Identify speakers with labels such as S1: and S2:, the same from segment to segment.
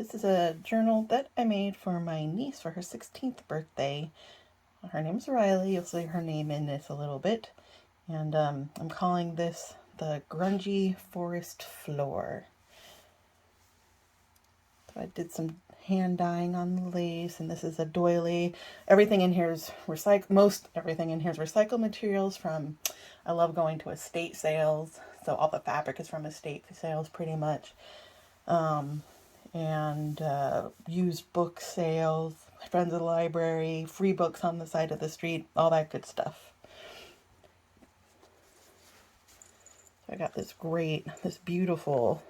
S1: This is a journal that I made for my niece for her 16th birthday. Her name's Riley. You'll see her name in this a little bit. And I'm calling this the Grungy Forest Floor. So I did some hand dyeing on the lace, and this is a doily. Everything in here is most everything in here is recycled materials from, I love going to estate sales. So all the fabric is from estate sales pretty much. And used book sales, friends of the library, free books on the side of the street, all that good stuff. So I got this beautiful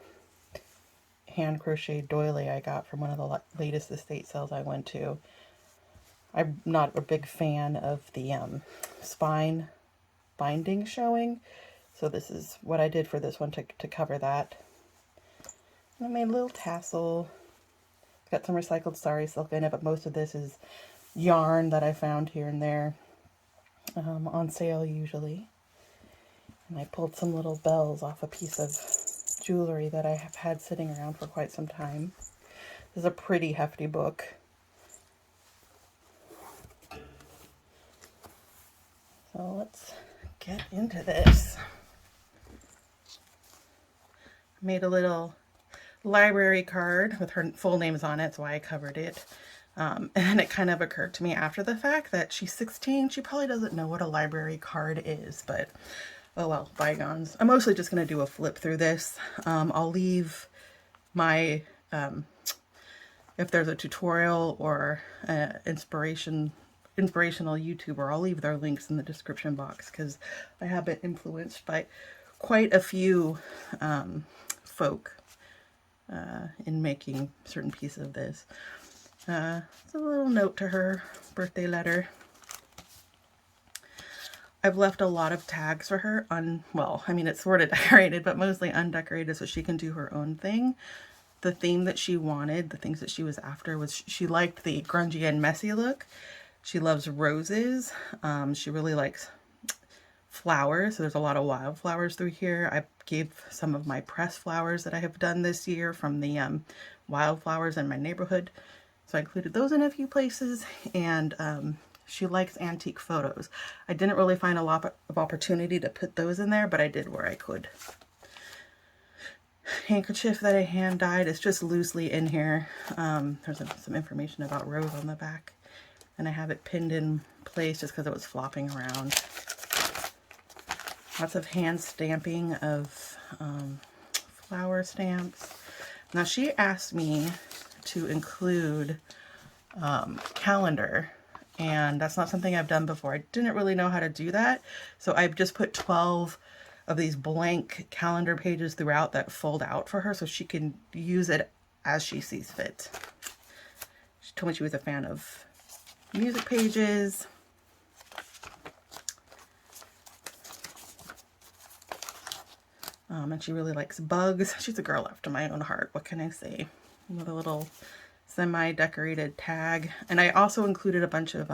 S1: hand crocheted doily I got from one of the latest estate sales I went to. I'm not a big fan of the spine binding showing, so this is what I did for this one to cover that. I made a little tassel. Got some recycled sari silk in it, but most of this is yarn that I found here and there, on sale usually. And I pulled some little bells off a piece of jewelry that I have had sitting around for quite some time. This is a pretty hefty book. So let's get into this. I made a little library card with her full names on it. That's why I covered it. And it kind of occurred to me after the fact that she's 16. She probably doesn't know what a library card is, but oh well, bygones. I'm mostly just going to do a flip through this. I'll leave my, if there's a tutorial or inspirational YouTuber, I'll leave their links in the description box because I have been influenced by quite a few folk in making certain pieces of this. It's a little note to her, birthday letter. I've left a lot of tags for her well, I mean, it's sort of decorated, but mostly undecorated so she can do her own thing. The theme that she wanted, the things that she was after, was she liked the grungy and messy look. She loves roses. She really likes flowers. So there's a lot of wildflowers through here. I gave some of my pressed flowers that I have done this year from the wildflowers in my neighborhood. So I included those in a few places. And she likes antique photos. I didn't really find a lot of opportunity to put those in there, but I did where I could. Handkerchief that I hand dyed. It's just loosely in here. There's some information about Rose on the back. And I have it pinned in place just because it was flopping around. Lots of hand stamping of flower stamps. Now she asked me to include calendar, and that's not something I've done before. I didn't really know how to do that, so I've just put 12 of these blank calendar pages throughout that fold out for her so she can use it as she sees fit. She told me she was a fan of music pages. And she really likes bugs. She's a girl after my own heart. What can I say? With a little semi-decorated tag. And I also included a bunch of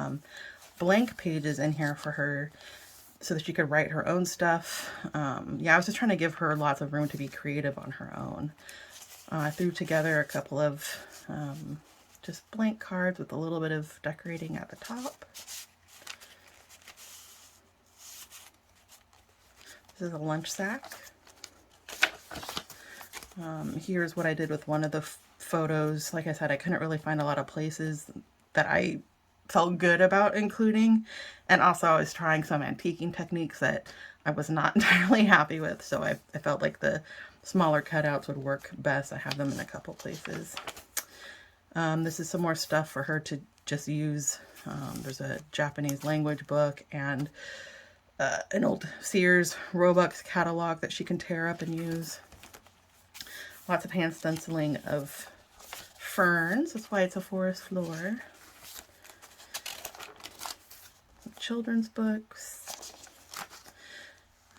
S1: blank pages in here for her so that she could write her own stuff. Yeah, I was just trying to give her lots of room to be creative on her own. I threw together a couple of just blank cards with a little bit of decorating at the top. This is a lunch sack. Here's what I did with one of the photos. Like I said, I couldn't really find a lot of places that I felt good about including. And also I was trying some antiquing techniques that I was not entirely happy with. So I felt like the smaller cutouts would work best. I have them in a couple places. This is some more stuff for her to just use. There's a Japanese language book and an old Sears Roebuck catalog that she can tear up and use. Lots of hand stenciling of ferns. That's why it's a forest floor. Some children's books.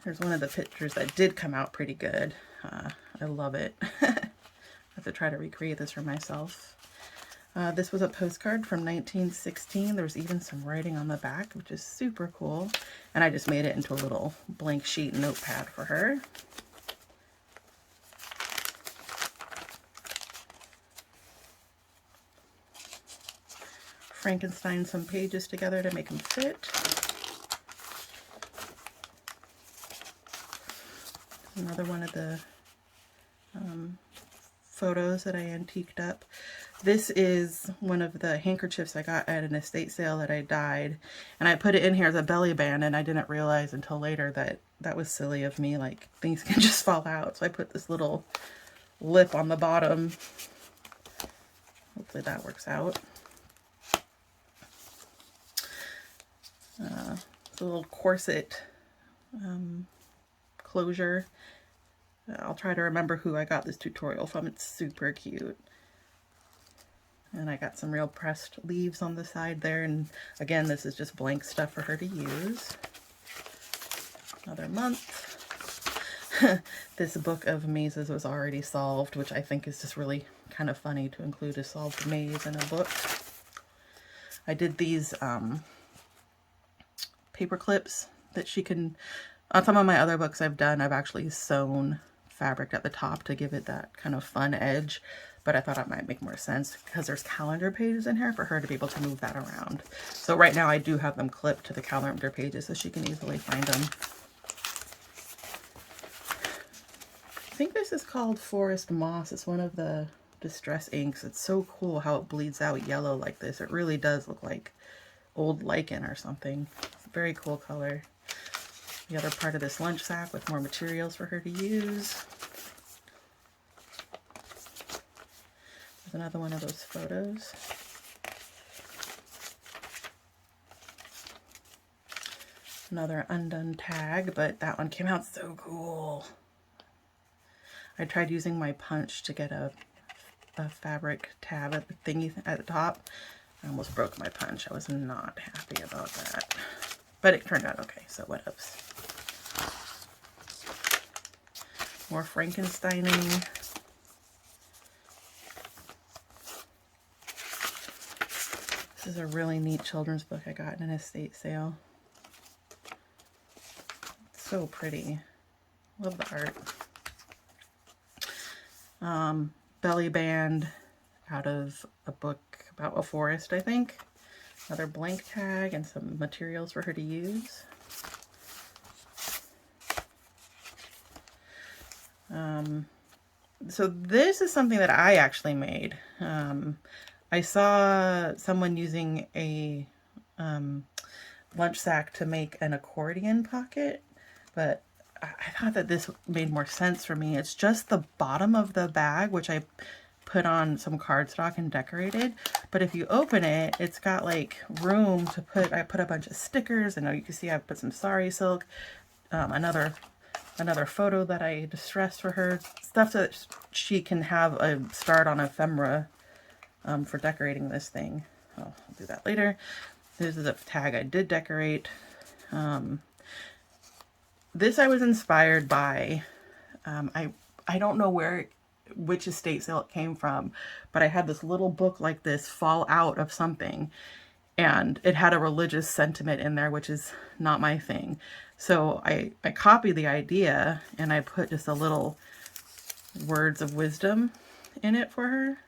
S1: There's one of the pictures that did come out pretty good. I love it. I have to try to recreate this for myself. This was a postcard from 1916. There was even some writing on the back, which is super cool. And I just made it into a little blank sheet notepad for her. Frankenstein some pages together to make them fit. Another one of the photos that I antiqued up. This is one of the handkerchiefs I got at an estate sale that I dyed, and I put it in here as a belly band, and I didn't realize until later that that was silly of me, like things can just fall out. So I put this little lip on the bottom. Hopefully that works out. It's a little corset closure. I'll try to remember who I got this tutorial from. It's super cute. And I got some real pressed leaves on the side there. And again, this is just blank stuff for her to use. Another month. This book of mazes was already solved, which I think is just really kind of funny to include a solved maze in a book. I did these paper clips that she can, on some of my other books I've done, I've actually sewn fabric at the top to give it that kind of fun edge, but I thought it might make more sense because there's calendar pages in here for her to be able to move that around. So right now I do have them clipped to the calendar pages so she can easily find them. I think this is called Forest Moss. It's one of the distress inks. It's so cool how it bleeds out yellow like this. It really does look like old lichen or something. Very cool color. The other part of this lunch sack with more materials for her to use. There's another one of those photos. Another undone tag, but that one came out so cool. I tried using my punch to get a fabric tab at the thingy at the top. I almost broke my punch. I was not happy about that. But it turned out okay, so what else? More Frankensteining. This is a really neat children's book I got in an estate sale. It's so pretty. Love the art. Belly band out of a book about a forest, I think. Another blank tag and some materials for her to use. So this is something that I actually made. I saw someone using a lunch sack to make an accordion pocket, but I thought that this made more sense for me. It's just the bottom of the bag, which I put on some cardstock and decorated. But if you open it, it's got like room to put, I put a bunch of stickers, and you can see I put some sari silk, another photo that I distressed for her, stuff so that she can have a start on ephemera for decorating this thing. I'll do that later. This is a tag I did decorate. This I was inspired by, I don't know which estate sale it came from, but I had this little book like this fall out of something, and it had a religious sentiment in there, which is not my thing. So I copied the idea and I put just a little words of wisdom in it for her.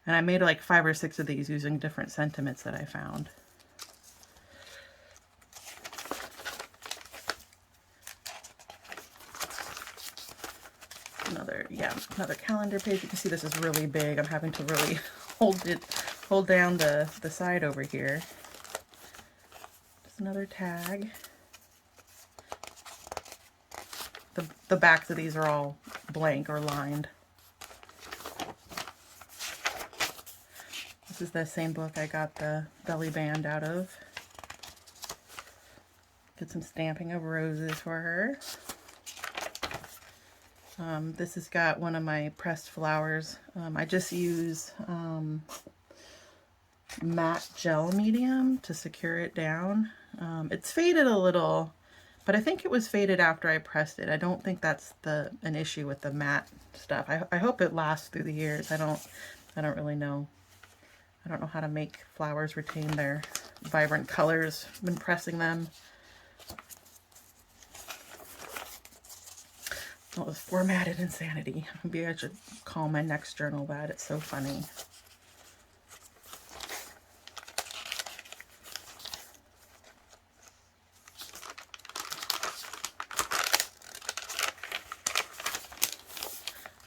S1: And I made like 5 or 6 of these using different sentiments that I found. Another calendar page. You can see this is really big. I'm having to really hold down the side over here. Just another tag. The backs of these are all blank or lined. This is the same book I got the belly band out of. Did some stamping of roses for her. This has got one of my pressed flowers. I just use matte gel medium to secure it down. It's faded a little, but I think it was faded after I pressed it. I don't think that's an issue with the matte stuff. I hope it lasts through the years. I don't really know. I don't know how to make flowers retain their vibrant colors when pressing them. Well, it was formatted insanity. Maybe I should call my next journal that. It's so funny.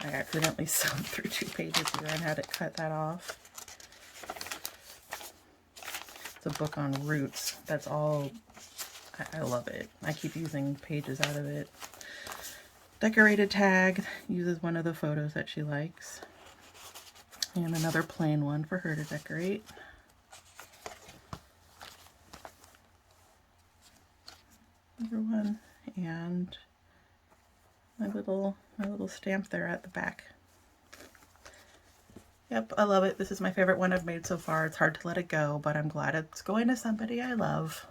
S1: I accidentally sewed through 2 pages here and had to cut that off. It's a book on roots. That's all, I love it. I keep using pages out of it. Decorated tag, uses one of the photos that she likes. And another plain one for her to decorate. Another one, and my little stamp there at the back. Yep, I love it. This is my favorite one I've made so far. It's hard to let it go, but I'm glad it's going to somebody I love.